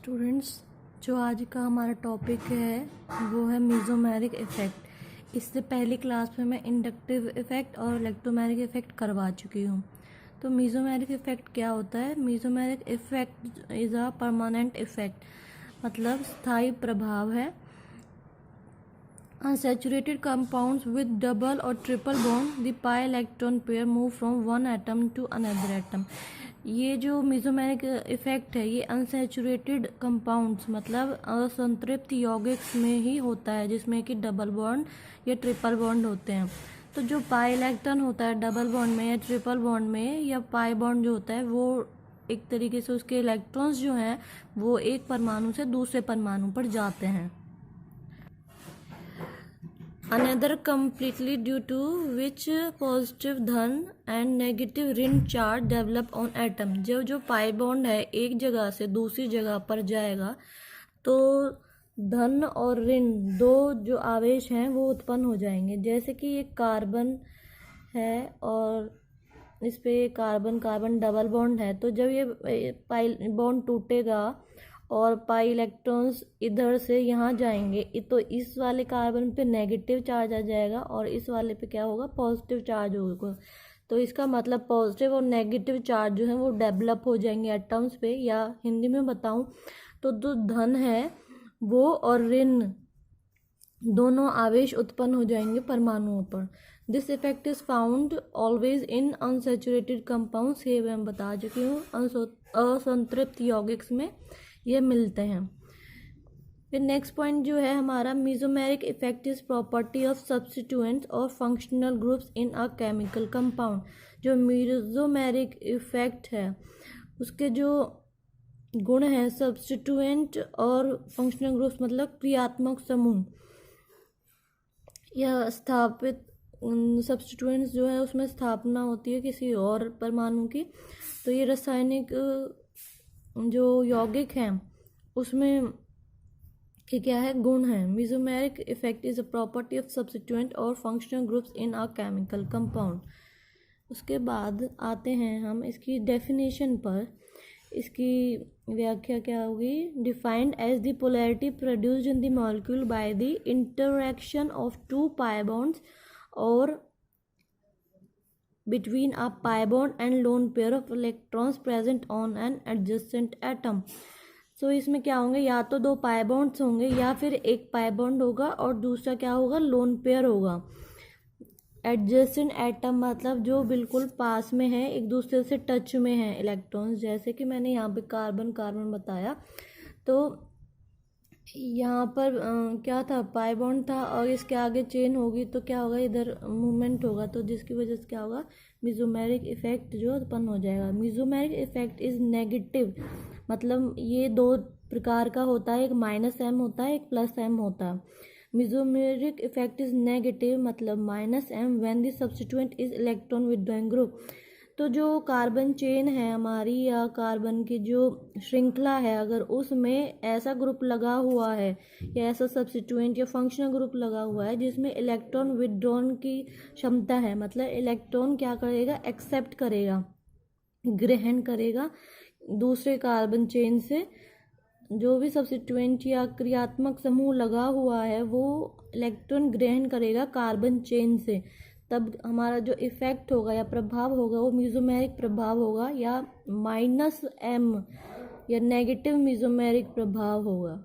Students, जो आज का हमारा टॉपिक है वो है मीज़ोमेरिक इफ़ेक्ट। इससे पहली क्लास में मैं इंडक्टिव इफ़ेक्ट और इलेक्ट्रोमेरिक इफ़ेक्ट करवा चुकी हूँ। तो मीज़ोमेरिक इफ़ेक्ट क्या होता है? Mesomeric effect is a permanent effect, मतलब स्थायी प्रभाव है। Unsaturated compounds with double or triple bond, the pi electron pair move from one atom to another atom. ये जो मीज़ोमेरिक इफ़ेक्ट है ये अनसेचुरेटेड कंपाउंड्स मतलब असंतृप्त यौगिक में ही होता है, जिसमें कि डबल बॉन्ड या ट्रिपल बॉन्ड होते हैं। तो जो पाई इलेक्ट्रॉन होता है डबल बॉन्ड में या ट्रिपल बॉन्ड में, या पाई बॉन्ड जो होता है वो एक तरीके से उसके इलेक्ट्रॉन्स जो हैं वो एक परमाणु से दूसरे परमाणु पर जाते हैं। Another completely due to which positive धन and negative ऋण चार्ज develop on atom। जो पाई बॉन्ड है एक जगह से दूसरी जगह पर जाएगा तो धन और ऋण दो जो आवेश हैं वो उत्पन्न हो जाएंगे। जैसे कि ये कार्बन है और इस पे कार्बन कार्बन डबल बॉन्ड है, तो जब ये पाई बॉन्ड टूटेगा और पाई इलेक्ट्रॉन्स इधर से यहाँ जाएंगे तो इस वाले कार्बन पे नेगेटिव चार्ज आ जाएगा और इस वाले पे क्या होगा, पॉजिटिव चार्ज होगा। तो इसका मतलब पॉजिटिव और नेगेटिव चार्ज जो है वो डेवलप हो जाएंगे एटम्स पे, या हिंदी में बताऊं तो जो धन है वो और ऋण दोनों आवेश उत्पन्न हो जाएंगे परमाणुओं पर। This effect is found always in unsaturated compounds, ये मैं बता चुकी हूँ। असंतृप्त यौगिक्स में ये मिलते हैं। फिर नेक्स्ट पॉइंट जो है हमारा, mesomeric effect is property of substituents और functional groups in a chemical compound. जो मीज़ोमेरिक इफेक्ट है उसके जो गुण हैं सब्स्टिट्यूएंट और फंक्शनल ग्रुप्स मतलब क्रियात्मक समूह या स्थापित सब्स्टिट्यूएंट्स जो है उसमें स्थापना होती है किसी और परमाणु की। तो ये रासायनिक जो यौगिक हैं उसमें क्या है, गुण है। Mesomeric effect is a property of substituent और functional groups in a chemical compound. उसके बाद आते हैं हम इसकी डेफिनेशन पर। इसकी व्याख्या क्या होगी? Defined as the polarity produced in the molecule by the interaction of two pi bonds और between a pi bond and lone pair of electrons present on an adjacent atom। सो इसमें क्या होंगे, या तो दो पाई बॉन्ड्स होंगे या फिर एक पाई बॉन्ड होगा और दूसरा क्या होगा, लोन पेयर होगा। एडजेसेंट एटम मतलब जो बिल्कुल पास में है, एक दूसरे से टच में है इलेक्ट्रॉन्स। जैसे कि मैंने यहाँ पे कार्बन कार्बन बताया, तो यहाँ पर क्या था, पाई बॉन्ड था और इसके आगे चेन होगी तो क्या होगा, इधर मूवमेंट होगा, तो जिसकी वजह से क्या होगा, मीज़ोमेरिक इफेक्ट जो उत्पन्न हो जाएगा। मीज़ोमेरिक इफेक्ट इज नेगेटिव, मतलब ये दो प्रकार का होता है, एक माइनस एम होता है, एक प्लस एम होता है। मीज़ोमेरिक इफेक्ट इज नेगेटिव मतलब minus M when the substituent is electron withdrawing group. तो जो कार्बन चेन है हमारी या कार्बन की जो श्रृंखला है, अगर उसमें ऐसा ग्रुप लगा हुआ है या ऐसा सब्स्टिट्यूएंट या फंक्शनल ग्रुप लगा हुआ है जिसमें इलेक्ट्रॉन विथड्रॉन की क्षमता है, मतलब इलेक्ट्रॉन क्या करेगा, एक्सेप्ट करेगा, ग्रहण करेगा दूसरे कार्बन चेन से। जो भी सब्स्टिट्यूएंट या क्रियात्मक समूह लगा हुआ है वो इलेक्ट्रॉन ग्रहण करेगा कार्बन चेन से, तब हमारा जो इफेक्ट होगा या प्रभाव होगा वो मीज़ोमेरिक प्रभाव होगा या माइनस एम या नेगेटिव मीज़ोमेरिक प्रभाव होगा।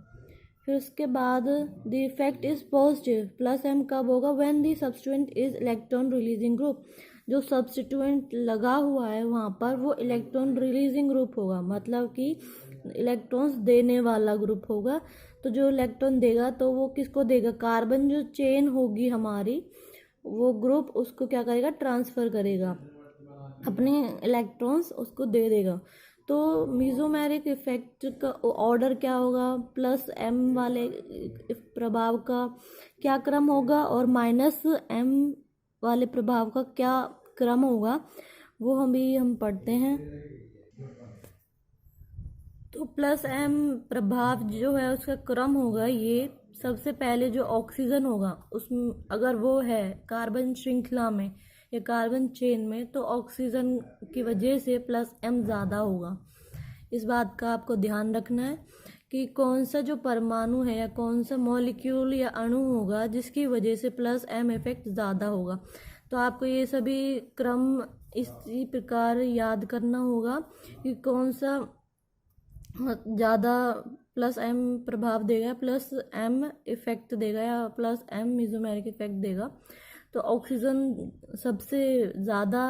फिर उसके बाद the effect is positive, plus M कब होगा, when the substituent is electron releasing group. जो सब्स्टिट्यूएंट लगा हुआ है वहाँ पर वो इलेक्ट्रॉन रिलीजिंग ग्रुप होगा, मतलब कि इलेक्ट्रॉन्स देने वाला ग्रुप होगा। तो जो इलेक्ट्रॉन देगा तो वो किसको देगा, कार्बन जो चेन होगी हमारी वो ग्रुप उसको क्या करेगा, ट्रांसफ़र करेगा, अपने इलेक्ट्रॉन्स उसको दे देगा। तो मीज़ोमेरिक इफेक्ट का ऑर्डर क्या होगा, प्लस एम वाले प्रभाव का क्या क्रम होगा और माइनस एम वाले प्रभाव का क्या क्रम होगा, वो हम पढ़ते हैं। तो प्लस एम प्रभाव जो है उसका क्रम होगा, ये सबसे पहले जो ऑक्सीजन होगा उसमें अगर वो है कार्बन श्रृंखला में या कार्बन चेन में तो ऑक्सीजन की वजह से प्लस एम ज़्यादा होगा। इस बात का आपको ध्यान रखना है कि कौन सा जो परमाणु है या कौन सा मॉलिक्यूल या अणु होगा जिसकी वजह से प्लस एम इफेक्ट ज़्यादा होगा। तो आपको ये सभी क्रम इसी प्रकार याद करना होगा कि कौन सा ज़्यादा प्लस एम प्रभाव देगा, प्लस एम इफेक्ट देगा या प्लस एम मीजोमेरिक इफेक्ट देगा। तो ऑक्सीजन सबसे ज़्यादा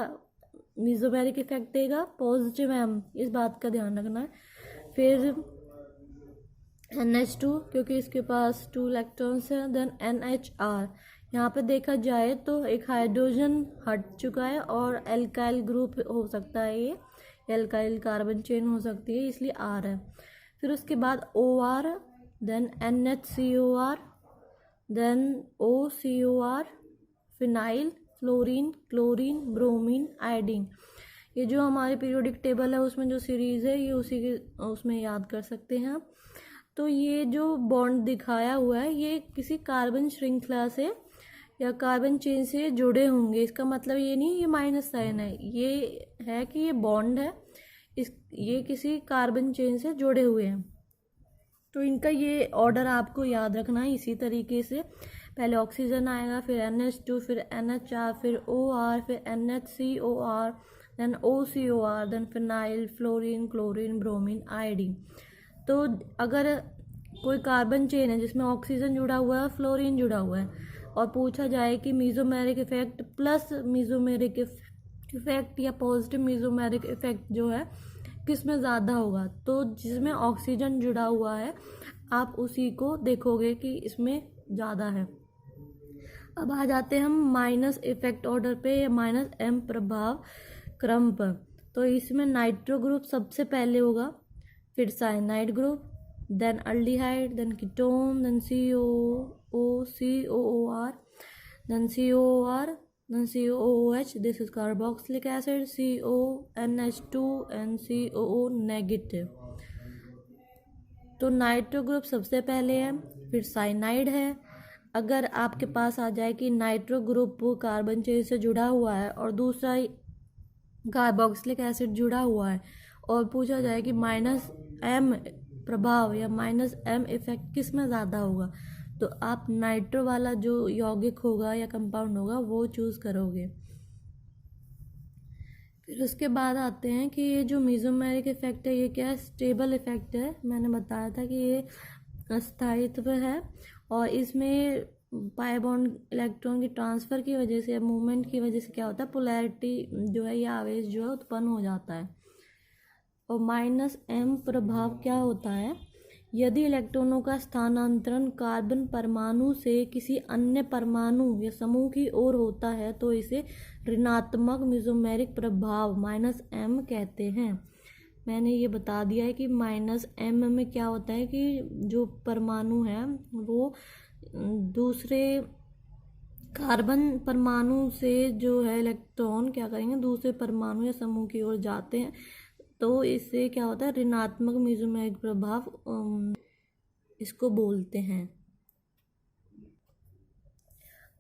मीजोमेरिक इफेक्ट देगा, पॉजिटिव एम, इस बात का ध्यान रखना है। फिर NH2 क्योंकि इसके पास 2 इलेक्ट्रॉन्स हैं। देन NHR, यहाँ पे देखा जाए तो एक हाइड्रोजन हट चुका है और एल्काइल ग्रुप हो सकता है, ये एल्काइल कार्बन चेन हो सकती है, इसलिए R है। फिर उसके बाद OR, then NHCOR, then OCOR, phenyl, fluorine, chlorine, bromine, iodine. ये जो हमारे पीरियोडिक टेबल है उसमें जो सीरीज़ है ये उसी के उसमें याद कर सकते हैं आप। तो ये जो बॉन्ड दिखाया हुआ है ये किसी कार्बन श्रृंखला से या कार्बन चेन से जुड़े होंगे। इसका मतलब ये नहीं ये माइनस साइन है, ये है कि ये बॉन्ड है, ये किसी कार्बन चेन से जुड़े हुए हैं। तो इनका ये ऑर्डर आपको याद रखना है इसी तरीके से। पहले ऑक्सीजन आएगा, फिर NH2, फिर NHR, फिर OR, फिर NHCOR, then OCOR, then phenyl, fluorine, chlorine, bromine, iodine. तो अगर कोई कार्बन चेन है जिसमें ऑक्सीजन जुड़ा हुआ है, फ्लोरीन जुड़ा हुआ है, और पूछा जाए कि mesomeric effect plus mesomeric effect या पॉजिटिव मीजोमेरिक इफेक्ट जो है किस में ज़्यादा होगा, तो जिसमें ऑक्सीजन जुड़ा हुआ है आप उसी को देखोगे कि इसमें ज़्यादा है। अब आ जाते हैं हम माइनस इफेक्ट ऑर्डर पे या माइनस एम प्रभाव क्रम पर। तो इसमें नाइट्रो ग्रुप सबसे पहले होगा, फिर cyanide group, then aldehyde, then ketone, then COOR, then COR, then COOH, this is carboxylic acid, CONH2 and COO negative. तो नाइट्रो ग्रुप सबसे पहले है, फिर साइनाइड है। अगर आपके पास आ जाए कि नाइट्रो ग्रुप कार्बन चेन से जुड़ा हुआ है और दूसरा कार्बोक्सिलिक एसिड जुड़ा हुआ है और पूछा जाए कि माइनस एम प्रभाव या माइनस एम इफेक्ट किस में ज़्यादा होगा, तो आप नाइट्रो वाला जो यौगिक होगा या कंपाउंड होगा वो चूज़ करोगे। फिर उसके बाद आते हैं कि ये जो मीजोमेरिक इफेक्ट है ये क्या है, स्टेबल इफेक्ट है। मैंने बताया था कि ये स्थायित्व है और इसमें पाई बॉन्ड इलेक्ट्रॉन की ट्रांसफ़र की वजह से, मूवमेंट की वजह से क्या होता है, पोलैरिटी जो है या आवेश जो है उत्पन्न हो जाता है। और माइनस एम प्रभाव क्या होता है, यदि इलेक्ट्रॉनों का स्थानांतरण कार्बन परमाणु से किसी अन्य परमाणु या समूह की ओर होता है तो इसे ऋणात्मक मीजोमेरिक प्रभाव माइनस एम कहते हैं। मैंने ये बता दिया है कि माइनस एम में क्या होता है कि जो परमाणु है वो दूसरे कार्बन परमाणु से जो है इलेक्ट्रॉन क्या करेंगे, दूसरे परमाणु या समूह की ओर जाते हैं, तो इससे क्या होता है, ऋणात्मक मीजोमेरिक प्रभाव इसको बोलते हैं।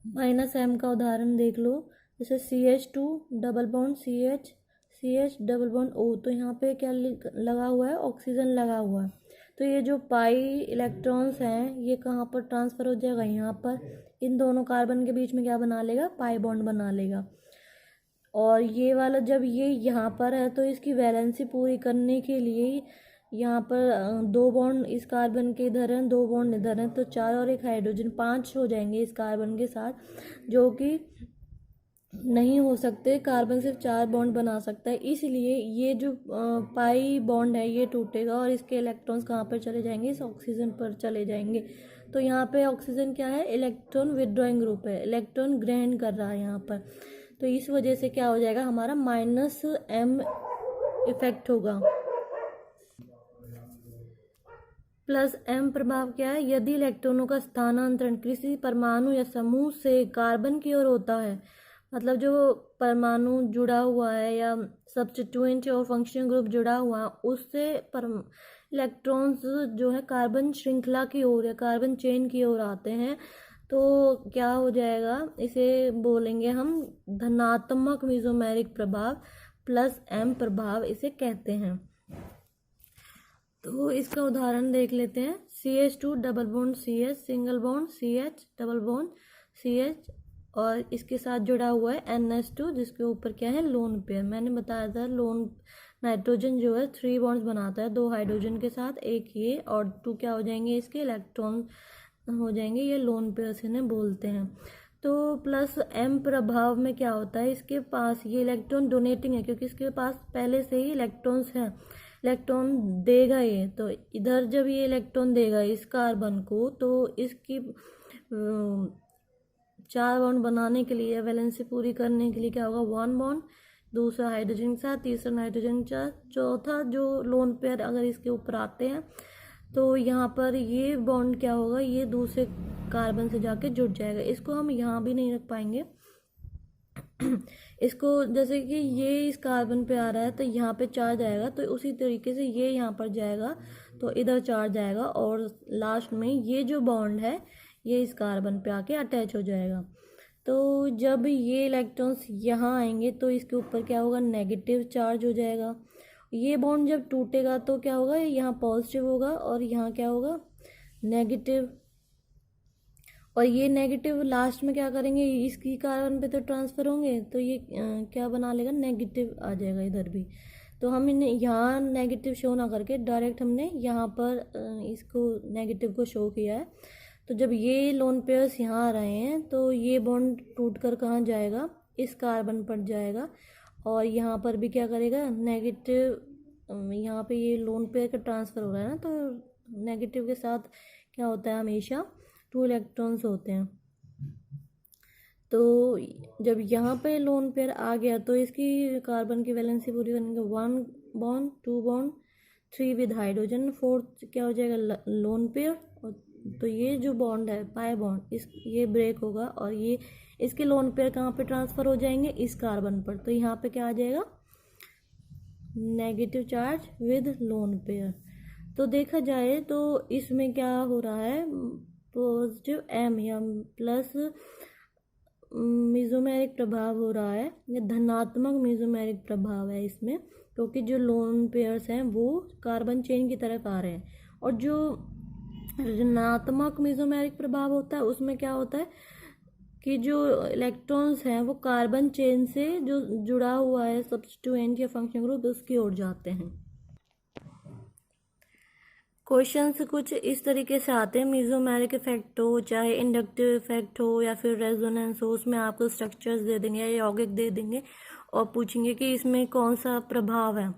माइनस एम का उदाहरण देख लो, जैसे CH2 double bond CH double bond O, तो यहाँ पे क्या लगा हुआ है, ऑक्सीजन लगा हुआ है। तो ये जो पाई इलेक्ट्रॉन्स हैं ये कहाँ पर ट्रांसफ़र हो जाएगा, यहाँ पर। इन दोनों कार्बन के बीच में क्या बना लेगा, पाई बॉन्ड बना लेगा। और ये वाला जब ये यहाँ पर है तो इसकी वैलेंसी पूरी करने के लिए यहाँ पर 2 बॉन्ड इस कार्बन के इधर हैं, 2 बॉन्ड इधर हैं, तो 4 और 1 हाइड्रोजन 5 हो जाएंगे इस कार्बन के साथ, जो कि नहीं हो सकते। कार्बन सिर्फ 4 बॉन्ड बना सकता है, इसलिए ये जो पाई बॉन्ड है ये टूटेगा और इसके इलेक्ट्रॉन्स कहाँ पर चले जाएंगे, इस ऑक्सीजन पर चले जाएंगे। तो यहाँ पे ऑक्सीजन क्या है, इलेक्ट्रॉन विदड्रॉइंग ग्रुप है, इलेक्ट्रॉन ग्रहण कर रहा है यहाँ पर। तो इस वजह से क्या हो जाएगा, हमारा माइनस एम इफेक्ट होगा। प्लस एम प्रभाव क्या है, यदि इलेक्ट्रॉनों का स्थानांतरण किसी परमाणु या समूह से कार्बन की ओर होता है, मतलब जो परमाणु जुड़ा हुआ है या सब्स्टिट्यूएंट और फंक्शनल ग्रुप जुड़ा हुआ है उससे इलेक्ट्रॉन्स जो है कार्बन श्रृंखला की ओर या कार्बन चेन की ओर आते हैं, तो क्या हो जाएगा, इसे बोलेंगे हम धनात्मक मीजोमेरिक प्रभाव, प्लस एम प्रभाव इसे कहते हैं। तो इसका उदाहरण देख लेते हैं। CH2 double bond CH, single bond CH, double bond CH, और इसके साथ जुड़ा हुआ है NH2 जिसके ऊपर क्या है, लोन पेयर। मैंने बताया था लोन नाइट्रोजन जो है 3 बॉन्ड्स बनाता है 2 हाइड्रोजन के साथ, एक ये और 2 क्या हो जाएंगे, इसके इलेक्ट्रॉन हो जाएंगे, ये लोन पेयर्स इन्हें बोलते हैं। तो प्लस M प्रभाव में क्या होता है, इसके पास ये इलेक्ट्रॉन डोनेटिंग है क्योंकि इसके पास पहले से ही इलेक्ट्रॉन्स हैं, इलेक्ट्रॉन देगा ये। तो इधर जब ये इलेक्ट्रॉन देगा इस कार्बन को, तो इसकी 4 बॉन्ड बनाने के लिए, वैलेंसी पूरी करने के लिए क्या होगा, 1 बॉन्ड, दूसरा हाइड्रोजन के साथ, तीसरा नाइट्रोजन के साथ, चौथा जो लोन पेयर अगर इसके ऊपर आते हैं तो यहाँ पर ये बॉन्ड क्या होगा, ये दूसरे कार्बन से जाके जुड़ जाएगा। इसको हम यहाँ भी नहीं रख पाएंगे इसको जैसे कि ये इस कार्बन पे आ रहा है तो यहाँ पे चार्ज आएगा, तो उसी तरीके से ये यहाँ पर जाएगा तो इधर चार्ज आएगा, और लास्ट में ये जो बॉन्ड है ये इस कार्बन पे आके अटैच हो जाएगा। तो जब ये इलेक्ट्रॉन्स यहाँ आएंगे तो इसके ऊपर क्या होगा, नेगेटिव चार्ज हो जाएगा। ये बॉन्ड जब टूटेगा तो क्या होगा, यहाँ पॉजिटिव होगा और यहाँ क्या होगा, नेगेटिव, और ये नेगेटिव लास्ट में क्या करेंगे, इसकी कार्बन पे तो ट्रांसफर होंगे, तो ये क्या बना लेगा, नेगेटिव आ जाएगा इधर भी। तो हम इन्हें यहाँ नेगेटिव शो ना करके डायरेक्ट हमने यहाँ पर इसको नेगेटिव को शो किया है। तो जब ये लोन पेयर्स यहाँ आ रहे हैं तो ये बॉन्ड टूट कर कहाँ जाएगा, इस कार्बन पर जाएगा, और यहाँ पर भी क्या करेगा, नेगेटिव, यहाँ पे ये लोन पेयर का ट्रांसफ़र हो रहा है ना, तो नेगेटिव के साथ क्या होता है, हमेशा 2 इलेक्ट्रॉन्स होते हैं। तो जब यहाँ पे लोन पेयर आ गया तो इसकी कार्बन की वैलेंसी पूरी करने के 1 bond 2 bond 3 with hydrogen, 4th क्या हो जाएगा, लोन पेयर। तो ये जो बॉन्ड है पाई बॉन्ड, इस ये ब्रेक होगा और ये इसके लोन पेयर कहाँ पे ट्रांसफ़र हो जाएंगे, इस कार्बन पर। तो यहाँ पे क्या आ जाएगा, negative charge with lone pair. तो देखा जाए तो इसमें क्या हो रहा है, पॉजिटिव M या प्लस मेसोमेरिक प्रभाव हो रहा है, ये धनात्मक मेसोमेरिक प्रभाव है इसमें, क्योंकि जो लोन पेयर्स हैं वो कार्बन चेन की तरफ आ रहे हैं। और जो ऋणात्मक मेसोमेरिक प्रभाव होता है उसमें क्या होता है कि जो इलेक्ट्रॉन्स हैं वो कार्बन चेन से जो जुड़ा हुआ है सब्स्टिट्यूएंट या फंक्शन ग्रुप, उसकी ओर जाते हैं। क्वेश्चंस कुछ इस तरीके से आते हैं, मेसोमेरिक इफेक्ट हो, चाहे इंडक्टिव इफेक्ट हो या फिर रेजोनेंस हो, उसमें आपको स्ट्रक्चर्स दे देंगे या यौगिक दे देंगे और पूछेंगे कि इसमें कौन सा प्रभाव है।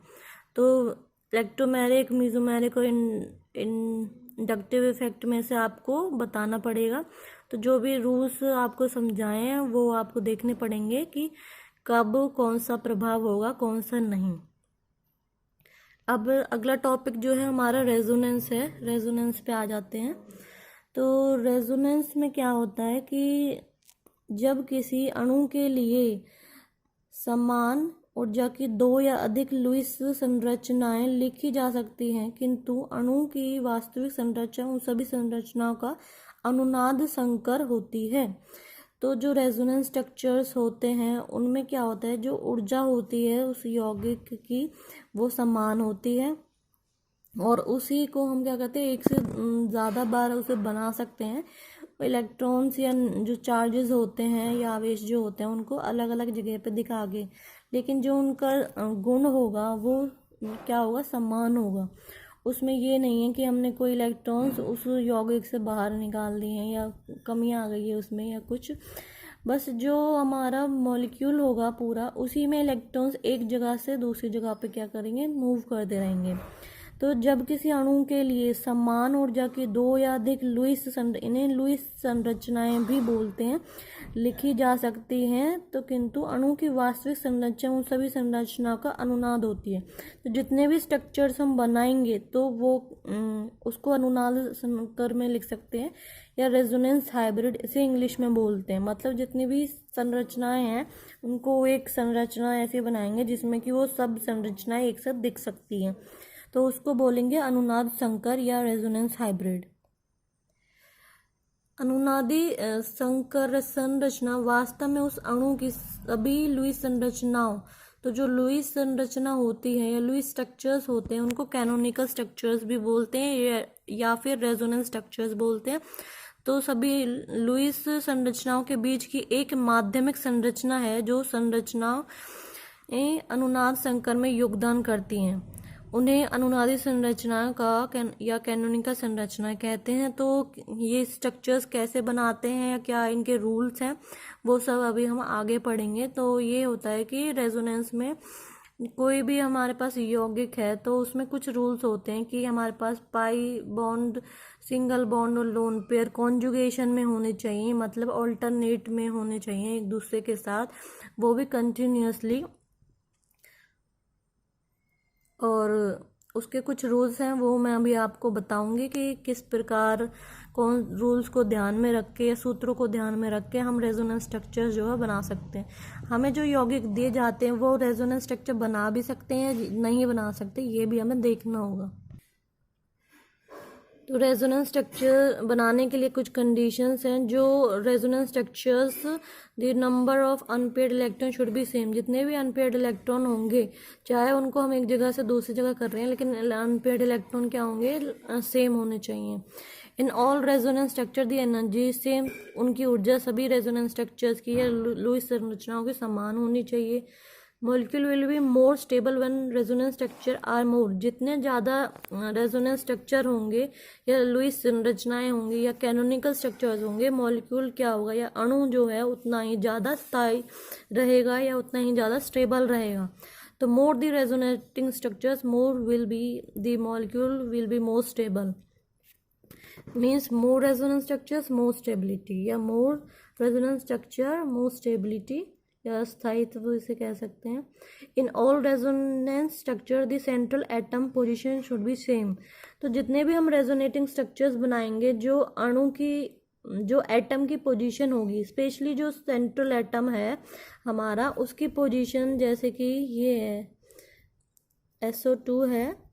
तो इलेक्ट्रोमेरिक, मेसोमेरिक और इंडक्टिव इफेक्ट में से आपको बताना पड़ेगा। तो जो भी रूल्स आपको समझाए हैं वो आपको देखने पड़ेंगे कि कब कौन सा प्रभाव होगा, कौन सा नहीं। अब अगला टॉपिक जो है हमारा रेजोनेंस है, रेजोनेंस पे आ जाते हैं। तो रेजोनेंस में क्या होता है कि जब किसी अणु के लिए समान ऊर्जा की 2 या अधिक लुईस संरचनाएं लिखी जा सकती हैं, किंतु अणु की वास्तविक संरचना उन सभी संरचनाओं का अनुनाद संकर होती है। तो जो रेजोनेंस स्ट्रक्चर्स होते हैं उनमें क्या होता है, जो ऊर्जा होती है उस यौगिक की वो समान होती है, और उसी को हम क्या कहते हैं, एक से ज़्यादा बार उसे बना सकते हैं। इलेक्ट्रॉन्स या जो चार्जेस होते हैं या आवेश जो होते हैं उनको अलग अलग जगह पे दिखा के, लेकिन जो उनका गुण होगा वो क्या होगा, समान होगा। उसमें ये नहीं है कि हमने कोई इलेक्ट्रॉन्स उस यौगिक से बाहर निकाल दिए हैं या कमियां आ गई है उसमें या कुछ, बस जो हमारा मॉलिक्यूल होगा पूरा उसी में इलेक्ट्रॉन्स एक जगह से दूसरी जगह पे क्या करेंगे, मूव करते रहेंगे। तो जब किसी अणु के लिए समान ऊर्जा की 2 या अधिक इन्हें लुईस संरचनाएं भी बोलते हैं, लिखी जा सकती हैं, तो किंतु अणु की वास्तविक संरचना उन सभी संरचनाओं का अनुनाद होती है। तो जितने भी स्ट्रक्चर्स हम बनाएंगे तो वो उसको अनुनाद संकर में लिख सकते हैं, या रेजोनेंस हाइब्रिड इसे इंग्लिश में बोलते हैं। मतलब जितनी भी संरचनाएं हैं उनको एक संरचना ऐसी बनाएंगे जिसमें कि वो सब संरचनाएं एक साथ दिख सकती हैं, तो उसको बोलेंगे अनुनाद संकर या रेजोनेंस हाइब्रिड। अनुनादी संकर संरचना वास्तव में उस अणु की सभी लुईस संरचनाओं तो जो लुईस संरचना होती है या लुईस स्ट्रक्चर्स होते हैं उनको कैनोनिकल स्ट्रक्चर्स भी बोलते हैं या फिर रेजोनेंस स्ट्रक्चर्स बोलते हैं। तो सभी लुईस संरचनाओं के बीच की एक माध्यमिक संरचना है जो संरचनाओं अनुनाद संकर में योगदान करती हैं, उन्हें अनुनादी संरचना या कैनोनिकल संरचना कहते हैं। तो ये स्ट्रक्चर्स कैसे बनाते हैं या क्या इनके रूल्स हैं वो सब अभी हम आगे पढ़ेंगे। तो ये होता है कि रेजोनेंस में कोई भी हमारे पास यौगिक है तो उसमें कुछ रूल्स होते हैं कि हमारे पास पाई बॉन्ड, सिंगल बॉन्ड और लोन पेयर कॉन्जुगेशन में होने चाहिए, मतलब ऑल्टरनेट में होने चाहिए एक दूसरे के साथ, वो भी कंटिन्यूसली। और उसके कुछ रूल्स हैं वो मैं अभी आपको बताऊंगी कि किस प्रकार कौन रूल्स को ध्यान में रख के या सूत्रों को ध्यान में रख के हम रेजोनेंस स्ट्रक्चर जो है बना सकते हैं। हमें जो यौगिक दिए जाते हैं वो रेजोनेंस स्ट्रक्चर बना भी सकते हैं, नहीं बना सकते, ये भी हमें देखना होगा। तो रेजोनेंस स्ट्रक्चर बनाने के लिए कुछ कंडीशंस हैं। जो resonance structures, the number of unpaired electron should be same, जितने भी अनपेयर्ड इलेक्ट्रॉन होंगे चाहे उनको हम एक जगह से दूसरी जगह कर रहे हैं लेकिन अनपेयर्ड इलेक्ट्रॉन क्या होंगे, सेम होने चाहिए। इन ऑल रेजोनेंस स्ट्रक्चर दी एनर्जी सेम, उनकी ऊर्जा सभी रेजोनेंस स्ट्रक्चर्स की या लुईस संरचनाओं की समान होनी चाहिए। Molecule will be more stable when resonance structure are more, जितने ज़्यादा रेजोनेंस स्ट्रक्चर होंगे या लुईस संरचनाएं होंगी या कैनोनिकल स्ट्रक्चर्स होंगे, मॉलिक्यूल क्या होगा या अणु जो है उतना ही ज़्यादा स्थायी रहेगा या उतना ही ज़्यादा स्टेबल रहेगा। तो more the resonating structures more will be the molecule will be more stable, means more resonance structures more stability, या more resonance structure more stability या स्थायित्व इसे कह सकते हैं। In all resonance structure the central atom position should be same, तो जितने भी हम रेजोनेटिंग स्ट्रक्चर्स बनाएंगे जो अणु की, जो एटम की पोजीशन होगी, स्पेशली जो सेंट्रल एटम है हमारा उसकी पोजीशन, जैसे कि ये है SO2 है,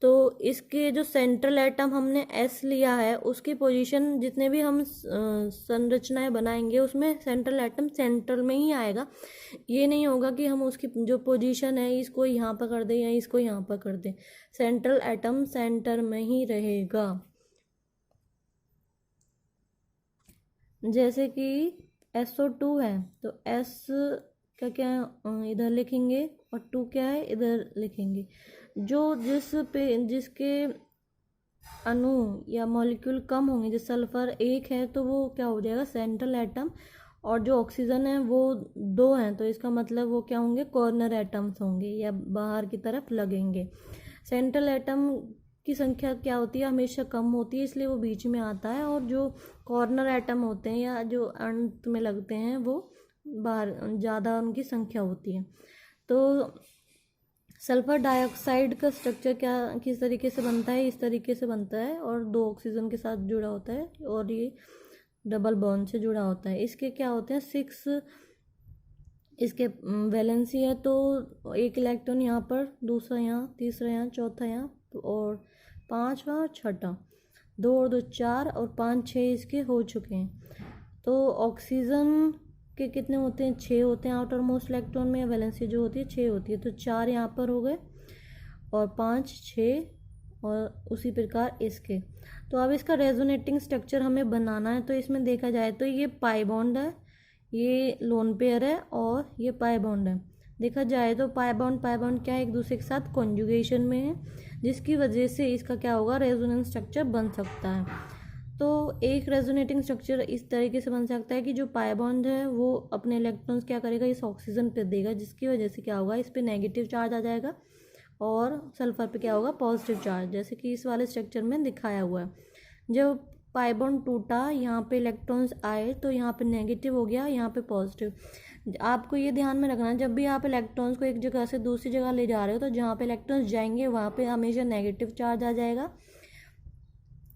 तो इसके जो सेंट्रल एटम हमने S लिया है उसकी पोजीशन, जितने भी हम संरचनाएं बनाएंगे उसमें सेंट्रल एटम सेंट्रल में ही आएगा। ये नहीं होगा कि हम उसकी जो पोजीशन है इसको यहाँ पर कर दें या इसको यहाँ पर कर दें, सेंट्रल एटम सेंटर में ही रहेगा। जैसे कि SO2 है तो S क्या क्या इधर लिखेंगे और 2 क्या है इधर लिखेंगे। जो जिसके अणु या मॉलिक्यूल कम होंगे, जैसे सल्फर 1 है तो वो क्या हो जाएगा सेंट्रल एटम, और जो ऑक्सीजन है वो 2 हैं तो इसका मतलब वो क्या होंगे कॉर्नर एटम्स होंगे या बाहर की तरफ लगेंगे। सेंट्रल एटम की संख्या क्या होती है, हमेशा कम होती है, इसलिए वो बीच में आता है, और जो कॉर्नर एटम होते हैं या जो अंत में लगते हैं वो बाहर ज़्यादा उनकी संख्या होती है। तो सल्फर डाइऑक्साइड का स्ट्रक्चर क्या किस तरीके से बनता है, इस तरीके से बनता है और 2 ऑक्सीजन के साथ जुड़ा होता है और ये डबल बॉन्ड से जुड़ा होता है। इसके क्या होते हैं 6 इसके वैलेंसी है, तो 1 इलेक्ट्रॉन यहाँ पर, दूसरा यहाँ, तीसरा यहाँ, चौथा यहाँ और 5वां और 6ठा, 2 और 2 4 और 5 6 इसके हो चुके हैं। तो ऑक्सीजन के कितने होते हैं 6 होते हैं आउटर मोस्ट इलेक्ट्रॉन में, वैलेंसी जो होती है 6 होती है, तो 4 यहाँ पर हो गए और 5 6 और उसी प्रकार इसके। तो अब इसका रेजोनेटिंग स्ट्रक्चर हमें बनाना है। तो इसमें देखा जाए तो ये पाई बॉन्ड है, ये लोन पेयर है और ये पाई बॉन्ड है। देखा जाए तो पाई बॉन्ड क्या है, एक दूसरे के साथ कॉन्जुगेशन में है, जिसकी वजह से इसका क्या होगा रेजोनेंस स्ट्रक्चर बन सकता है। तो एक रेजोनेटिंग स्ट्रक्चर इस तरीके से बन सकता है कि जो पाई बॉन्ड है वो अपने इलेक्ट्रॉन्स क्या करेगा इस ऑक्सीजन पे देगा, जिसकी वजह से क्या होगा इस पे नेगेटिव चार्ज आ जाएगा और सल्फर पे क्या होगा पॉजिटिव चार्ज, जैसे कि इस वाले स्ट्रक्चर में दिखाया हुआ है। जब पाई बॉन्ड टूटा, यहाँ पे इलेक्ट्रॉन्स आए तो यहाँ पे नेगेटिव हो गया, यहाँ पे पॉजिटिव। आपको ये ध्यान में रखना है जब भी आप इलेक्ट्रॉन्स को एक जगह से दूसरी जगह ले जा रहे हो तो जहाँ पे इलेक्ट्रॉन्स जाएंगे वहाँ पे हमेशा नेगेटिव चार्ज आ जाएगा,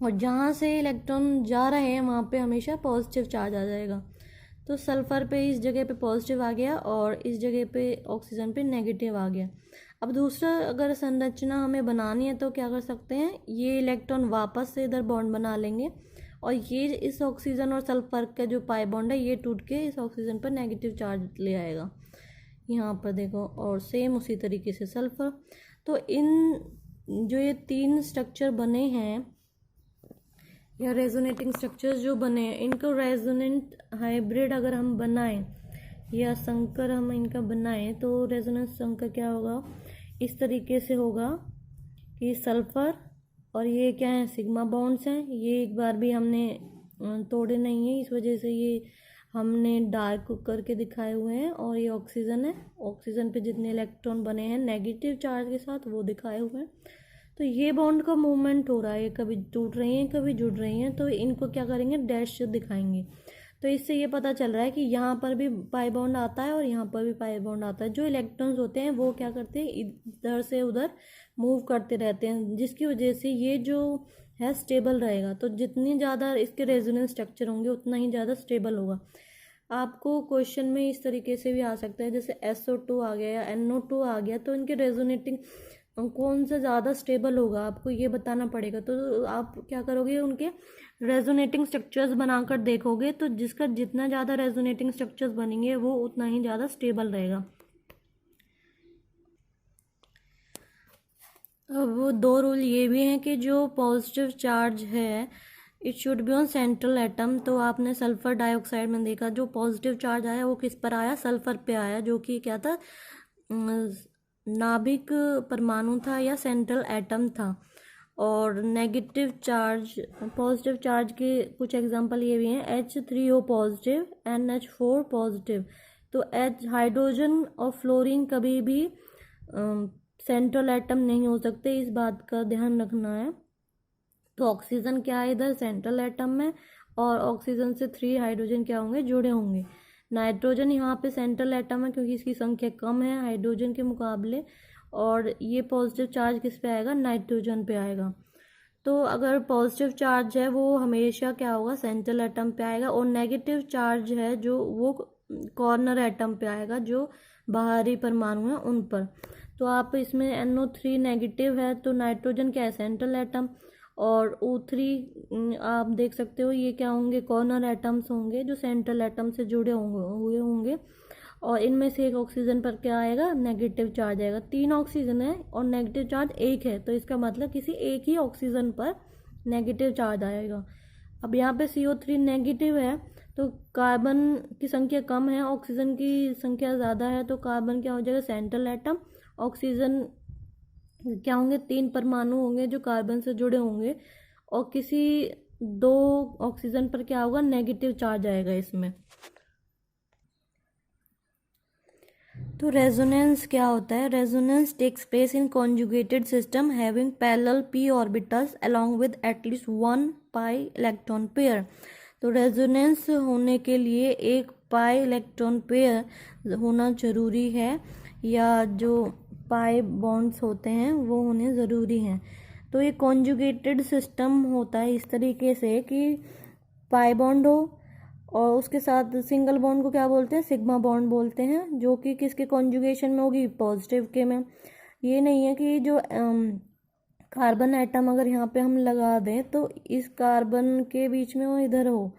और जहाँ से इलेक्ट्रॉन जा रहे हैं वहाँ पे हमेशा पॉजिटिव चार्ज आ जाएगा। तो सल्फ़र पे इस जगह पे पॉजिटिव आ गया और इस जगह पे ऑक्सीजन पे नेगेटिव आ गया। अब दूसरा अगर संरचना हमें बनानी है तो क्या कर सकते हैं, ये इलेक्ट्रॉन वापस से इधर बॉन्ड बना लेंगे और ये इस ऑक्सीजन और सल्फ़र का जो पाई बॉन्ड है ये टूट के इस ऑक्सीजन पर नेगेटिव चार्ज ले आएगा। यहाँ पर देखो, और सेम उसी तरीके से सल्फर। तो इन जो ये 3 स्ट्रक्चर बने हैं या रेजोनेटिंग स्ट्रक्चर्स जो बने हैं, इनको रेजोनेंट हाइब्रिड अगर हम बनाएं या संकर हम इनका बनाएं तो रेजोनेंस संकर क्या होगा, इस तरीके से होगा कि सल्फर और ये क्या है, सिग्मा बॉन्ड्स हैं। ये एक बार भी हमने तोड़े नहीं है, इस वजह से ये हमने डार्क करके दिखाए हुए हैं। और ये ऑक्सीजन है, ऑक्सीजन पे जितने इलेक्ट्रॉन बने हैं नेगेटिव चार्ज के साथ वो दिखाए हुए हैं। तो ये बॉन्ड का मूवमेंट हो रहा है, कभी टूट रही हैं कभी जुड़ रही हैं, तो इनको क्या करेंगे, डैश दिखाएंगे। तो इससे ये पता चल रहा है कि यहाँ पर भी पाई बॉन्ड आता है और यहाँ पर भी पाई बॉन्ड आता है। जो इलेक्ट्रॉन्स होते हैं वो क्या करते हैं, इधर से उधर मूव करते रहते हैं, जिसकी वजह से ये जो है स्टेबल रहेगा। तो जितनी ज़्यादा इसके रेजोनेंस स्ट्रक्चर होंगे उतना ही ज़्यादा स्टेबल होगा। आपको क्वेश्चन में इस तरीके से भी आ सकता है, जैसे SO2 आ गया या NO2 आ गया, तो इनके रेजोनेटिंग कौन सा ज़्यादा स्टेबल होगा आपको ये बताना पड़ेगा। तो आप क्या करोगे, उनके रेजोनेटिंग स्ट्रक्चर्स बनाकर देखोगे, तो जिसका जितना ज़्यादा रेजोनेटिंग स्ट्रक्चर्स बनेंगे वो उतना ही ज़्यादा स्टेबल रहेगा। अब 2 रूल ये भी हैं कि जो पॉजिटिव चार्ज है it should be on central atom. तो आपने सल्फर डाइऑक्साइड में देखा, जो पॉजिटिव चार्ज आया वो किस पर आया, सल्फर पे आया, जो कि क्या था, नाभिक परमाणु था या सेंट्रल एटम था। और नेगेटिव चार्ज, पॉजिटिव चार्ज के कुछ एग्जांपल ये भी हैं, H3O पॉजिटिव, NH4 पॉजिटिव। तो हाइड्रोजन और फ्लोरीन कभी भी सेंट्रल एटम नहीं हो सकते, इस बात का ध्यान रखना है। तो ऑक्सीजन क्या है, इधर सेंट्रल एटम में, और ऑक्सीजन से 3 हाइड्रोजन क्या होंगे, जुड़े होंगे। नाइट्रोजन यहाँ पे सेंट्रल एटम है क्योंकि इसकी संख्या कम है हाइड्रोजन के मुकाबले, और ये पॉजिटिव चार्ज किस पे आएगा, नाइट्रोजन पे आएगा। तो अगर पॉजिटिव चार्ज है वो हमेशा क्या होगा, सेंट्रल एटम पे आएगा, और नेगेटिव चार्ज है जो वो कॉर्नर एटम पे आएगा, जो बाहरी परमाणु हैं उन पर। तो आप इसमें NO3 नेगेटिव है तो नाइट्रोजन क्या है, सेंट्रल एटम, और O3 आप देख सकते हो ये क्या होंगे, कॉर्नर एटम्स होंगे जो सेंट्रल एटम से जुड़े हुए होंगे। और इनमें से एक ऑक्सीजन पर क्या आएगा, नेगेटिव चार्ज आएगा। 3 ऑक्सीजन है और नेगेटिव चार्ज 1 है, तो इसका मतलब किसी एक ही ऑक्सीजन पर नेगेटिव चार्ज आएगा। अब यहाँ पे CO3 नेगेटिव है तो कार्बन की संख्या कम है, ऑक्सीजन की संख्या ज़्यादा है, तो कार्बन क्या हो जाएगा, सेंट्रल एटम। ऑक्सीजन क्या होंगे, 3 परमाणु होंगे जो कार्बन से जुड़े होंगे, और किसी 2 ऑक्सीजन पर क्या होगा, नेगेटिव चार्ज आएगा इसमें। तो रेजोनेंस क्या होता है, resonance takes place in conjugated system having parallel p orbitals along with at least 1 pi electron pair. तो रेजोनेंस होने के लिए एक पाई इलेक्ट्रॉन पेयर होना ज़रूरी है, या जो पाई बॉन्ड्स होते हैं वो होने ज़रूरी हैं। तो ये कॉन्जुगेटेड सिस्टम होता है इस तरीके से कि पाई बॉन्ड हो और उसके साथ सिंगल बॉन्ड को क्या बोलते हैं, सिग्मा बॉन्ड बोलते हैं, जो कि किसके कॉन्जुगेशन में होगी, पॉजिटिव के में। ये नहीं है कि जो कार्बन एटम अगर यहाँ पे हम लगा दें तो इस कार्बन के बीच में वो इधर हो,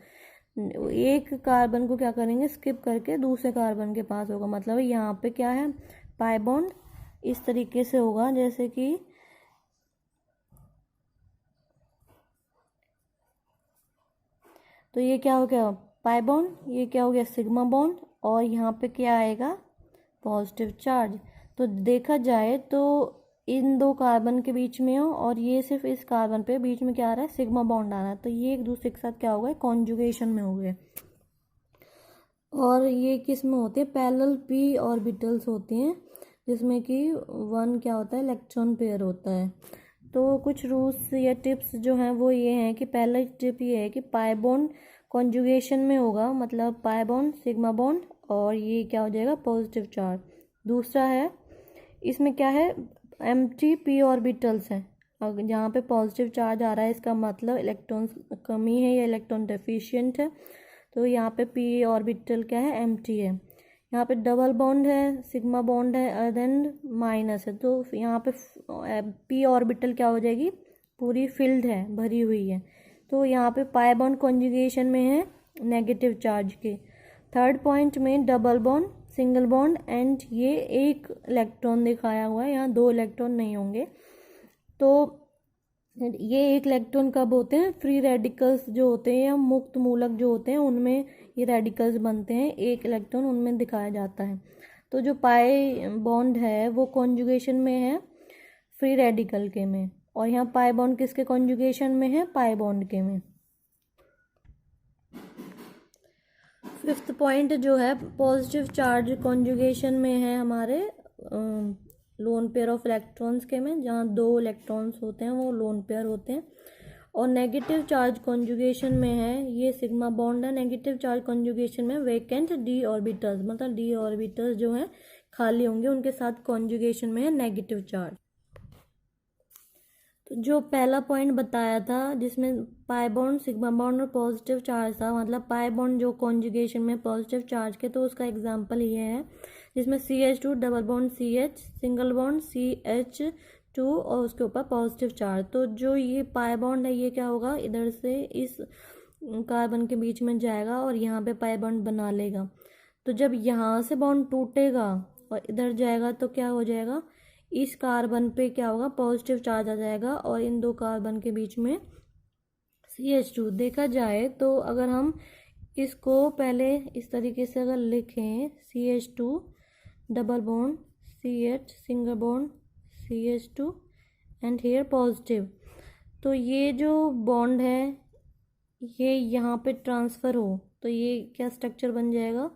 एक कार्बन को क्या करेंगे, स्किप करके दूसरे कार्बन के पास होगा। मतलब यहाँ पे क्या है, पाई बॉन्ड इस तरीके से होगा, जैसे कि तो ये क्या हो गया, पाई बॉन्ड, ये क्या हो गया, सिग्मा बॉन्ड, और यहाँ पे क्या आएगा, पॉजिटिव चार्ज। तो देखा जाए तो इन 2 कार्बन के बीच में हो, और ये सिर्फ इस कार्बन पे बीच में क्या आ रहा है, सिग्मा बॉन्ड आ रहा है, तो ये एक दूसरे के साथ क्या हो गए, कॉन्जुगेशन में हो गए। और ये किस में होते हैं, पैरेलल p ऑर्बिटल्स होते हैं, जिसमें कि 1 क्या होता है, इलेक्ट्रॉन पेयर होता है। तो कुछ रूल्स या टिप्स जो हैं वो ये हैं कि पहला टिप ये है कि पाई बॉन्ड कॉन्जुगेशन में होगा, मतलब पाई बॉन्ड सिग्मा बॉन्ड, और ये क्या हो जाएगा, पॉजिटिव चार्ज। दूसरा है इसमें क्या है, एम्प्टी p ऑर्बिटल्स हैं, अगर जहाँ पे पॉजिटिव चार्ज आ रहा है इसका मतलब इलेक्ट्रॉन कमी है या इलेक्ट्रॉन डेफिशिएंट है। तो यहाँ पे p ऑर्बिटल क्या है, एम्प्टी है। यहाँ पे डबल बॉन्ड है, सिग्मा बॉन्ड है, देन माइनस है, तो यहाँ पे p ऑर्बिटल क्या हो जाएगी, पूरी फिल्ड है, भरी हुई है। तो यहाँ पे पाई बॉन्ड कॉन्जुगेशन में है नेगेटिव चार्ज के। थर्ड पॉइंट में double bond single bond and ये एक इलेक्ट्रॉन दिखाया हुआ है, यहाँ 2 इलेक्ट्रॉन नहीं होंगे। तो ये एक इलेक्ट्रॉन कब होते हैं, फ्री रेडिकल्स जो होते हैं या मुक्त मूलक जो होते हैं उनमें ये रेडिकल्स बनते हैं, एक इलेक्ट्रॉन उनमें दिखाया जाता है। तो जो पाई बॉन्ड है वो कॉन्जुगेशन में है फ्री रेडिकल के में, और यहाँ पाई बॉन्ड किसके कॉन्जुगेशन में है, पाई बॉन्ड के में। फिफ्थ पॉइंट जो है पॉजिटिव चार्ज कॉन्जुगेशन में है हमारे लोन पेयर ऑफ इलेक्ट्रॉन्स के में, जहाँ 2 इलेक्ट्रॉन्स होते हैं वो लोन पेयर होते हैं। और नेगेटिव चार्ज कॉन्जुगेशन में है ये सिग्मा बॉन्ड है, नेगेटिव चार्ज कॉन्जुगेशन में वेकेंट डी ऑर्बिटल्स, मतलब डी ऑर्बिटल्स जो है खाली होंगे, उनके साथ कॉन्जुगेशन में है नेगेटिव चार्ज। तो जो पहला पॉइंट बताया था जिसमें पाई बॉन्ड, सिग्मा बॉन्ड और पॉजिटिव चार्ज था, मतलब पाई बॉन्ड जो कॉन्जुगेशन में पॉजिटिव चार्ज के, तो उसका एग्जांपल ये है जिसमें CH2 double bond CH, single bond CH2 और उसके ऊपर पॉजिटिव चार्ज। तो जो ये पाई बॉन्ड है ये क्या होगा, इधर से इस कार्बन के बीच में जाएगा और यहाँ पे पाई बॉन्ड बना लेगा। तो जब यहाँ से बॉन्ड टूटेगा और इधर जाएगा तो क्या हो जाएगा, इस कार्बन पे क्या होगा, पॉजिटिव चार्ज आ जाएगा और इन 2 कार्बन के बीच में CH2। देखा जाए तो अगर हम इसको पहले इस तरीके से अगर लिखें CH2 double bond CH, single bond CH2 and here positive, तो ये जो बॉन्ड है ये यहाँ पे ट्रांसफ़र हो तो ये क्या स्ट्रक्चर बन जाएगा,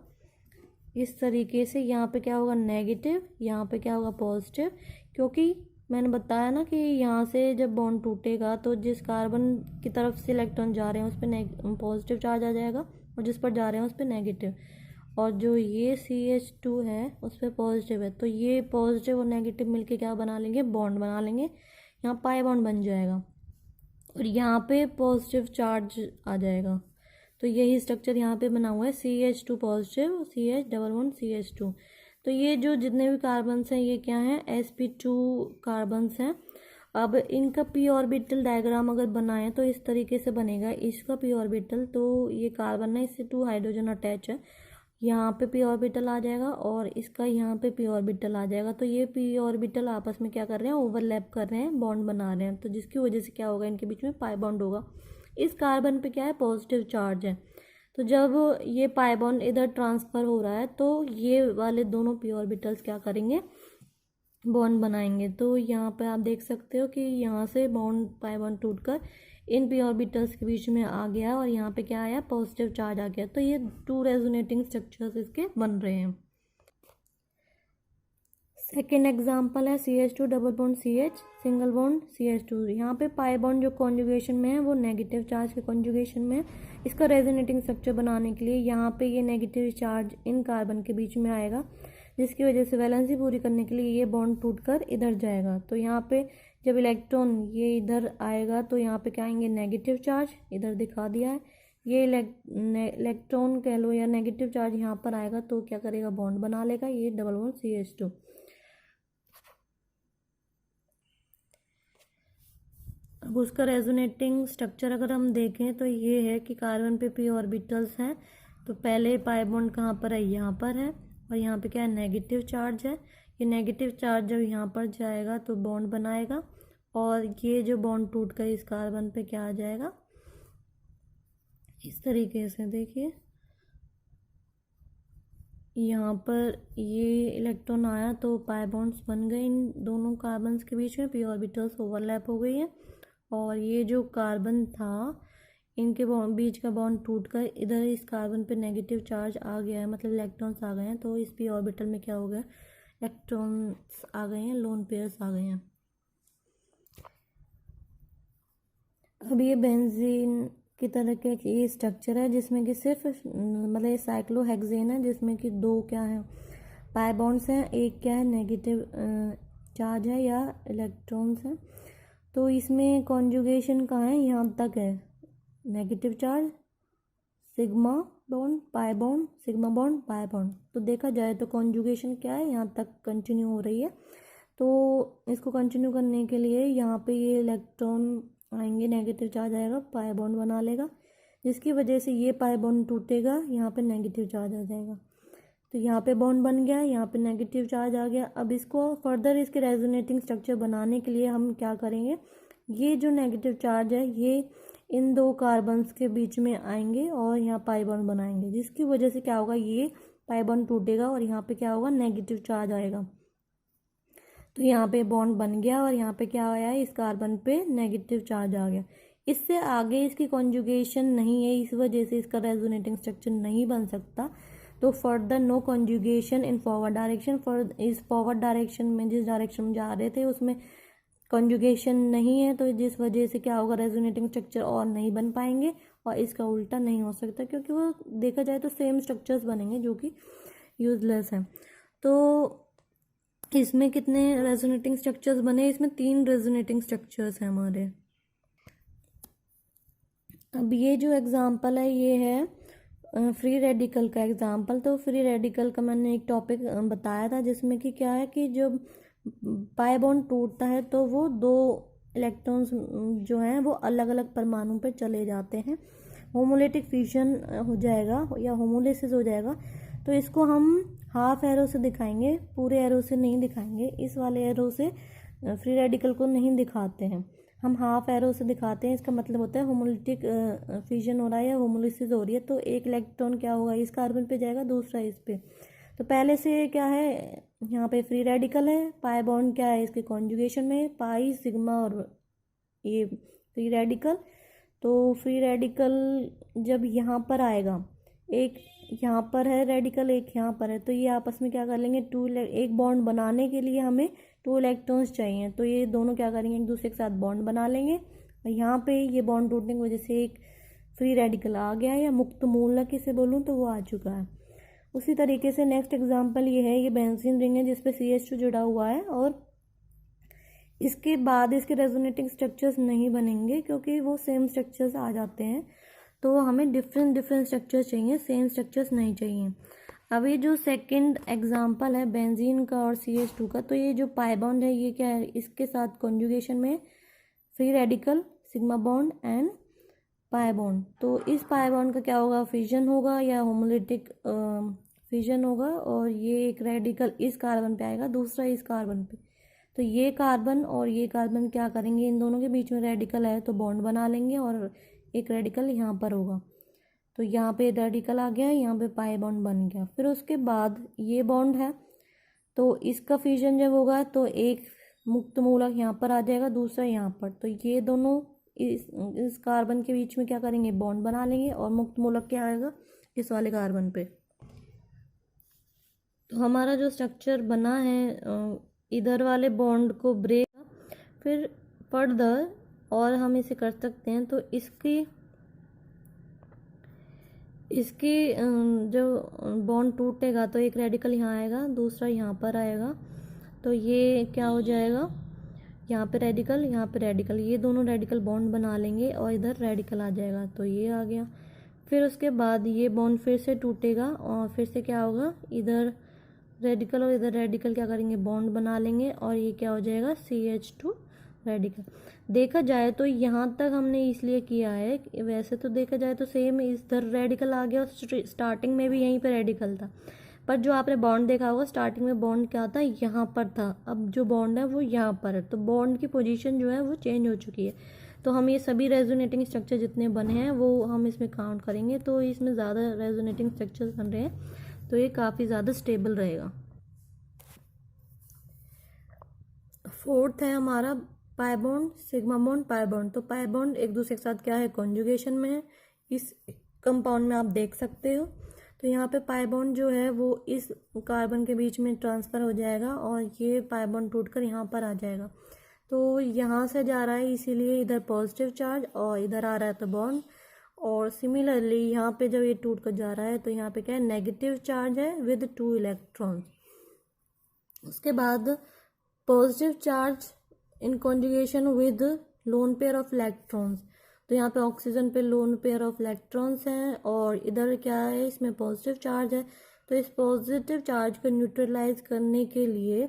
इस तरीके से। यहाँ पे क्या होगा नेगेटिव, यहाँ पे क्या होगा पॉजिटिव, क्योंकि मैंने बताया ना कि यहाँ से जब बॉन्ड टूटेगा तो जिस कार्बन की तरफ से इलेक्ट्रॉन जा रहे हैं उस पर पॉजिटिव चार्ज आ जाएगा और जिस पर जा रहे हैं उस पर नेगेटिव, और जो ये CH2 है उस पर पॉजिटिव है। तो ये पॉजिटिव और नेगेटिव मिलके क्या बना लेंगे, बॉन्ड बना लेंगे, यहाँ पाई बॉन्ड बन जाएगा और यहाँ पे पॉजिटिव चार्ज आ जाएगा। तो यही स्ट्रक्चर यहाँ पे बना हुआ है CH2 positive, CH double bond CH2। तो ये जो जितने भी कार्बन्स हैं ये क्या हैं, sp2 कार्बन्स हैं। अब इनका p ऑर्बिटल डायग्राम अगर बनाएं तो इस तरीके से बनेगा, इसका p ऑर्बिटल, तो ये कार्बन है इससे 2 हाइड्रोजन अटैच है, यहाँ पे p ऑर्बिटल आ जाएगा और इसका यहाँ पे p ऑर्बिटल आ जाएगा। तो ये p ऑर्बिटल आपस में क्या कर रहे हैं, ओवरलैप कर रहे हैं, बॉन्ड बना रहे हैं, तो जिसकी वजह से क्या होगा, इनके बीच में पाई बॉन्ड होगा। इस कार्बन पे क्या है, पॉजिटिव चार्ज है। तो जब ये पाई बॉन्ड इधर ट्रांसफ़र हो रहा है तो ये वाले दोनों p ऑर्बिटल्स क्या करेंगे, बॉन्ड बनाएंगे। तो यहाँ पे आप देख सकते हो कि यहाँ से बॉन्ड, पाई बॉन्ड टूटकर इन p ऑर्बिटल्स के बीच में आ गया और यहाँ पे क्या आया, पॉजिटिव चार्ज आ गया। तो ये 2 रेजोनेटिंग स्ट्रक्चर्स इसके बन रहे हैं। सेकेंड एग्जाम्पल है CH2 double bond CH, single bond CH2। यहाँ पे पाई बॉन्ड जो कॉन्जुगेशन में है वो नेगेटिव चार्ज के कॉन्जुगेशन में है। इसका रेजोनेटिंग स्ट्रक्चर बनाने के लिए यहाँ पे ये नेगेटिव चार्ज इन कार्बन के बीच में आएगा, जिसकी वजह से वैलेंसी पूरी करने के लिए ये बॉन्ड टूटकर इधर जाएगा। तो यहाँ पे जब इलेक्ट्रॉन ये इधर आएगा तो यहाँ पे क्या आएंगे, नेगेटिव चार्ज, इधर दिखा दिया है। ये इलेक्ट्रॉन कह लो या नेगेटिव चार्ज यहाँ पर आएगा तो क्या करेगा, बॉन्ड बना लेगा, ये डबल बॉन्ड CH2। अब उसका रेजोनेटिंग स्ट्रक्चर अगर हम देखें तो ये है कि कार्बन पे p ऑर्बिटल्स हैं, तो पहले पाई बॉन्ड कहाँ पर है, यहाँ पर है, और यहाँ पे क्या है, नेगेटिव चार्ज है। ये नेगेटिव चार्ज जब यहाँ पर जाएगा तो बॉन्ड बनाएगा और ये जो बॉन्ड टूट कर इस कार्बन पे क्या आ जाएगा, इस तरीके से। देखिए यहाँ पर ये इलेक्ट्रॉन आया तो पाई बॉन्ड्स बन गए इन दोनों कार्बन्स के बीच में, p ऑर्बिटल्स ओवरलैप हो गई है और ये जो कार्बन था इनके बीच का बॉन्ड टूटकर इधर इस कार्बन पे नेगेटिव चार्ज आ गया है, मतलब इलेक्ट्रॉन्स आ गए हैं। तो इस p ऑर्बिटल में क्या हो गया, इलेक्ट्रॉन्स आ गए हैं, लोन पेयर्स आ गए हैं। अब ये बेंजीन की तरह के ये स्ट्रक्चर है जिसमें कि सिर्फ मतलब ये साइक्लोहेक्सेन है जिसमें कि 2 क्या है, पाई बॉन्ड्स हैं, एक क्या है नेगेटिव चार्ज है या इलेक्ट्रॉन्स हैं। तो इसमें कॉन्जुगेशन कहाँ है, यहाँ तक है, negative charge, sigma bond, pi bond, sigma bond, pi bond. तो देखा जाए तो कॉन्जुगेशन क्या है, यहाँ तक कंटिन्यू हो रही है। तो इसको कंटिन्यू करने के लिए यहाँ पे ये इलेक्ट्रॉन आएंगे, नेगेटिव चार्ज आएगा, पाई बॉन्ड बना लेगा, जिसकी वजह से ये पाई बॉन्ड टूटेगा, यहाँ पे नेगेटिव चार्ज आ जाएगा। तो यहाँ पे बॉन्ड बन गया, यहाँ पे नेगेटिव चार्ज आ गया। अब इसको फर्दर इसके रेजोनेटिंग स्ट्रक्चर बनाने के लिए हम क्या करेंगे, ये जो नेगेटिव चार्ज है ये इन दो कार्बन्स के बीच में आएंगे और यहाँ पाई बॉन्ड बनाएंगे, जिसकी वजह से क्या होगा, ये पाई बॉन्ड टूटेगा और यहाँ पे क्या होगा, नेगेटिव चार्ज आएगा। तो यहाँ पे बॉन्ड बन गया और यहाँ पे क्या आया है, इस कार्बन पे नेगेटिव चार्ज आ गया। इससे आगे इसकी कॉन्जुगेशन नहीं है, इस वजह से इसका रेजोनेटिंग स्ट्रक्चर नहीं बन सकता। तो further no conjugation in forward direction, इस फॉरवर्ड डायरेक्शन में जिस डायरेक्शन में जा रहे थे उसमें कॉन्जुगेशन नहीं है, तो जिस वजह से क्या होगा, रेजोनेटिंग स्ट्रक्चर और नहीं बन पाएंगे और इसका उल्टा नहीं हो सकता, क्योंकि वो देखा जाए तो सेम स्ट्रक्चर्स बनेंगे जो कि यूजलेस हैं। तो इसमें कितने रेजोनेटिंग स्ट्रक्चर्स बने, इसमें 3 रेजोनेटिंग स्ट्रक्चर्स हैं हमारे। अब ये जो एग्जांपल है ये है फ्री रेडिकल का एग्जांपल। तो फ्री रेडिकल का मैंने एक टॉपिक बताया था जिसमें कि क्या है कि जब पाई बॉन्ड टूटता है तो वो 2 इलेक्ट्रॉन्स जो हैं वो अलग अलग परमाणु पर चले जाते हैं, होमोलिटिक फ्यूजन हो जाएगा या होमोलिसिस हो जाएगा। तो इसको हम हाफ एरो से दिखाएंगे, पूरे एरो से नहीं दिखाएंगे। इस वाले एरो से फ्री रेडिकल को नहीं दिखाते हैं, हम हाफ एरो से दिखाते हैं। इसका मतलब होता है होमोलिटिक फ्यूजन हो रहा है या होमोलिसिस हो रही है, तो एक इलेक्ट्रॉन क्या होगा, इस कार्बन पे जाएगा, दूसरा इस पे। तो पहले से क्या है, यहाँ पे फ्री रेडिकल है, पाई बॉन्ड क्या है इसके कॉन्जुगेशन में, पाई सिग्मा और ये फ्री रेडिकल। तो फ्री रेडिकल जब यहाँ पर आएगा, एक यहाँ पर है रेडिकल, एक यहाँ पर है, तो ये आपस में क्या कर लेंगे, एक बॉन्ड बनाने के लिए हमें 2 इलेक्ट्रॉन्स चाहिए, तो ये दोनों क्या करेंगे, एक दूसरे के साथ बॉन्ड बना लेंगे। और यहाँ पे ये बॉन्ड टूटने की वजह से एक फ्री रेडिकल आ गया है, या मुक्त मूलक इसे बोलूँ तो वो आ चुका है। उसी तरीके से नेक्स्ट एग्जाम्पल ये है, ये बेंजीन रिंग है जिसपे CH2 जुड़ा हुआ है, और इसके बाद इसके रेजोनेटिंग स्ट्रक्चर्स नहीं बनेंगे क्योंकि वो सेम स्ट्रक्चर्स आ जाते हैं, तो हमें डिफरेंट स्ट्रक्चर्स चाहिए, सेम स्ट्रक्चर्स नहीं चाहिए। अब ये जो सेकंड एग्जांपल है बेंजीन का और CH2 का, तो ये जो पाई बॉन्ड है ये क्या है, इसके साथ कॉन्जुगेशन में free radical, sigma bond and pi bond. तो इस पाई बॉन्ड का क्या होगा, फिजन होगा या होमोलिटिक फिजन होगा, और ये एक रेडिकल इस कार्बन पे आएगा, दूसरा इस कार्बन पे। तो ये कार्बन और ये कार्बन क्या करेंगे, इन दोनों के बीच में रेडिकल है तो बॉन्ड बना लेंगे, और एक रेडिकल यहाँ पर होगा, तो यहाँ पे रेडिकल आ गया, यहाँ पे पाई बॉन्ड बन गया। फिर उसके बाद ये बॉन्ड है, तो इसका फ्यूजन जब होगा तो एक मुक्त मूलक यहाँ पर आ जाएगा, दूसरा यहाँ पर, तो ये दोनों इस कार्बन के बीच में क्या करेंगे, बॉन्ड बना लेंगे, और मुक्त मूलक क्या आएगा, इस वाले कार्बन पे। तो हमारा जो स्ट्रक्चर बना है इधर वाले बॉन्ड को ब्रेक, फिर फर्दर और हम इसे कर सकते हैं। तो इसकी जो बॉन्ड टूटेगा तो एक रेडिकल यहाँ आएगा, दूसरा यहाँ पर आएगा, तो ये क्या हो जाएगा, यहाँ पे रेडिकल, यहाँ पे रेडिकल, ये दोनों रेडिकल बॉन्ड बना लेंगे और इधर रेडिकल आ जाएगा, तो ये आ गया। फिर उसके बाद ये बॉन्ड फिर से टूटेगा और फिर से क्या होगा, इधर रेडिकल और इधर रेडिकल क्या करेंगे, बॉन्ड बना लेंगे, और ये क्या हो जाएगा, CH2 रेडिकल। देखा जाए तो यहाँ तक हमने इसलिए किया है, वैसे तो देखा जाए तो सेम इधर रेडिकल आ गया, स्टार्टिंग में भी यहीं पे रेडिकल था, पर जो आपने बॉन्ड देखा होगा स्टार्टिंग में बॉन्ड क्या था, यहाँ पर था, अब जो बॉन्ड है वो यहाँ पर है, तो बॉन्ड की पोजीशन जो है वो चेंज हो चुकी है। तो हम ये सभी रेजोनेटिंग स्ट्रक्चर जितने बने हैं वो हम इसमें काउंट करेंगे, तो इसमें ज़्यादा रेजोनेटिंग स्ट्रक्चर्स बन रहे हैं, तो ये काफ़ी ज़्यादा स्टेबल रहेगा। फोर्थ है हमारा pi bond, sigma bond, pi bond. तो पाई बॉन्ड एक दूसरे के साथ क्या है, कॉन्जुगेशन में है, इस कंपाउंड में आप देख सकते हो। तो यहाँ पे पाई बॉन्ड जो है वो इस कार्बन के बीच में ट्रांसफ़र हो जाएगा और ये पाई बॉन्ड टूटकर यहाँ पर आ जाएगा। तो यहाँ से जा रहा है इसीलिए इधर पॉजिटिव चार्ज और इधर आ रहा है तो बॉन्ड, और सिमिलरली यहाँ पे जब ये टूट कर जा रहा है तो यहाँ पे क्या है, नेगेटिव चार्ज है विद 2 इलेक्ट्रॉन्स। उसके बाद positive charge in conjugation with lone pair of electrons. तो यहाँ पे ऑक्सीजन पे लोन पेयर ऑफ इलेक्ट्रॉन्स हैं और इधर क्या है, इसमें पॉजिटिव चार्ज है। तो इस पॉजिटिव चार्ज को न्यूट्रलाइज करने के लिए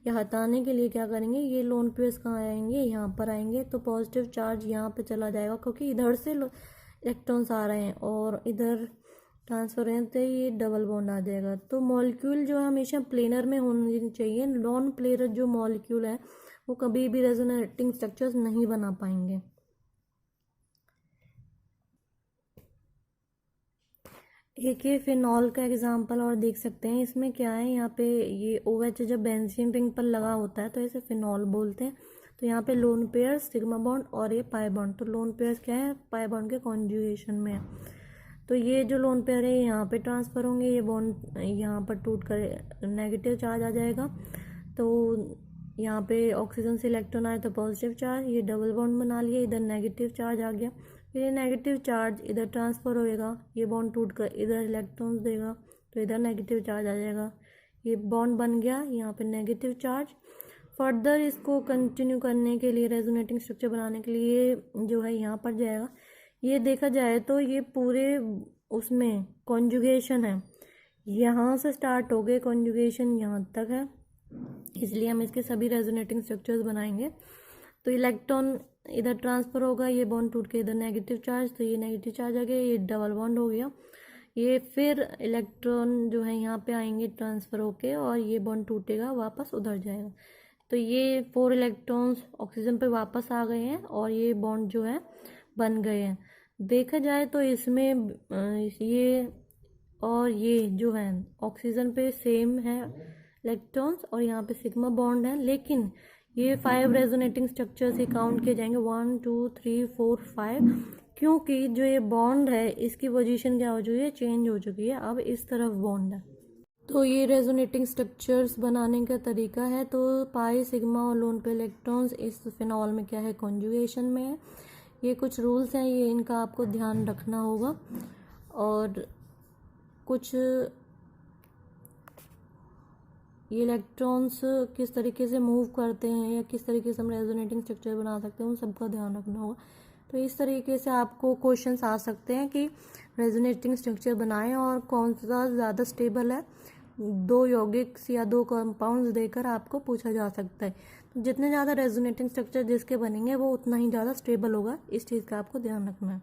या हटाने के लिए क्या करेंगे, ये लोन पेयर्स कहाँ आएंगे, यहाँ पर आएंगे। तो पॉजिटिव चार्ज यहाँ पे चला जाएगा क्योंकि इधर से इलेक्ट्रॉन्स आ रहे हैं और इधर ट्रांसफर होने से ये डबल बॉन्ड आ जाएगा। तो मॉलिक्यूल जो है हमेशा प्लेनर में होनी चाहिए। नॉन प्लेनर जो मॉलिक्यूल है वो कभी भी रेजोनेटिंग स्ट्रक्चर्स नहीं बना पाएंगे। एक ये फिनॉल का एग्जांपल और देख सकते हैं। इसमें क्या है, यहाँ पे ये OH जब बेंजीन रिंग पर लगा होता है तो इसे फिनॉल बोलते हैं। तो यहाँ पे लोन पेयर, सिग्मा बॉन्ड और ये पाई बॉन्ड। तो लोन पेयर्स क्या है, पाई बॉन्ड के कॉन्जुगेशन में है। तो ये जो लोन पेयर है यहाँ पे ट्रांसफर होंगे, ये बॉन्ड यहाँ पर टूट कर नेगेटिव चार्ज आ जाएगा। तो यहाँ पे ऑक्सीजन से इलेक्ट्रॉन आए तो पॉजिटिव चार्ज, ये डबल बॉन्ड बना लिया, इधर नेगेटिव चार्ज आ गया। फिर ये नेगेटिव चार्ज इधर ट्रांसफ़र होएगा, ये बॉन्ड टूट कर इधर इलेक्ट्रॉन्स देगा तो इधर नेगेटिव चार्ज आ जाएगा। ये बॉन्ड बन गया, यहाँ पे नेगेटिव चार्ज। फर्दर इसको कंटिन्यू करने के लिए, रेजोनेटिंग स्ट्रक्चर बनाने के लिए जो है यहाँ पर जाएगा। ये देखा जाए तो ये पूरे उसमें कॉन्जुगेशन है, यहाँ से स्टार्ट हो गए कॉन्जुगेशन यहाँ तक है, इसलिए हम इसके सभी रेजोनेटिंग स्ट्रक्चर्स बनाएंगे। तो इलेक्ट्रॉन इधर ट्रांसफ़र होगा, ये बॉन्ड टूट के इधर नेगेटिव चार्ज, तो ये नेगेटिव चार्ज आ गया, ये डबल बॉन्ड हो गया। ये फिर इलेक्ट्रॉन जो है यहाँ पे आएंगे ट्रांसफ़र होके और ये बॉन्ड टूटेगा, वापस उधर जाएगा। तो ये 4 इलेक्ट्रॉन्स ऑक्सीजन पे वापस आ गए हैं और ये बॉन्ड जो है बन गए हैं। देखा जाए तो इसमें ये और ये जो है ऑक्सीजन पे सेम है इलेक्ट्रॉन्स और यहाँ पे सिग्मा बॉन्ड है, लेकिन ये 5 रेजोनेटिंग स्ट्रक्चर्स ही काउंट किए जाएंगे, 1 2 3 4 5, क्योंकि जो ये बॉन्ड है इसकी पोजीशन क्या हो चुकी है, चेंज हो चुकी है, अब इस तरफ बॉन्ड है। तो ये रेजोनेटिंग स्ट्रक्चर्स बनाने का तरीका है। तो पाई, सिग्मा और लोन पे इलेक्ट्रॉन्स इस फिनॉल में क्या है, कॉन्जुगेशन में है। ये कुछ रूल्स हैं, ये इनका आपको ध्यान रखना होगा। और कुछ ये इलेक्ट्रॉन्स किस तरीके से मूव करते हैं या किस तरीके से हम रेजोनेटिंग स्ट्रक्चर बना सकते हैं, उन सबका ध्यान रखना होगा। तो इस तरीके से आपको क्वेश्चंस आ सकते हैं कि रेजोनेटिंग स्ट्रक्चर बनाएं और कौन सा ज़्यादा स्टेबल है, 2 यौगिक्स या 2 कंपाउंड्स देकर आपको पूछा जा सकता है। तो जितने ज़्यादा रेजोनेटिंग स्ट्रक्चर जिसके बनेंगे वो उतना ही ज़्यादा स्टेबल होगा, इस चीज़ का आपको ध्यान रखना है।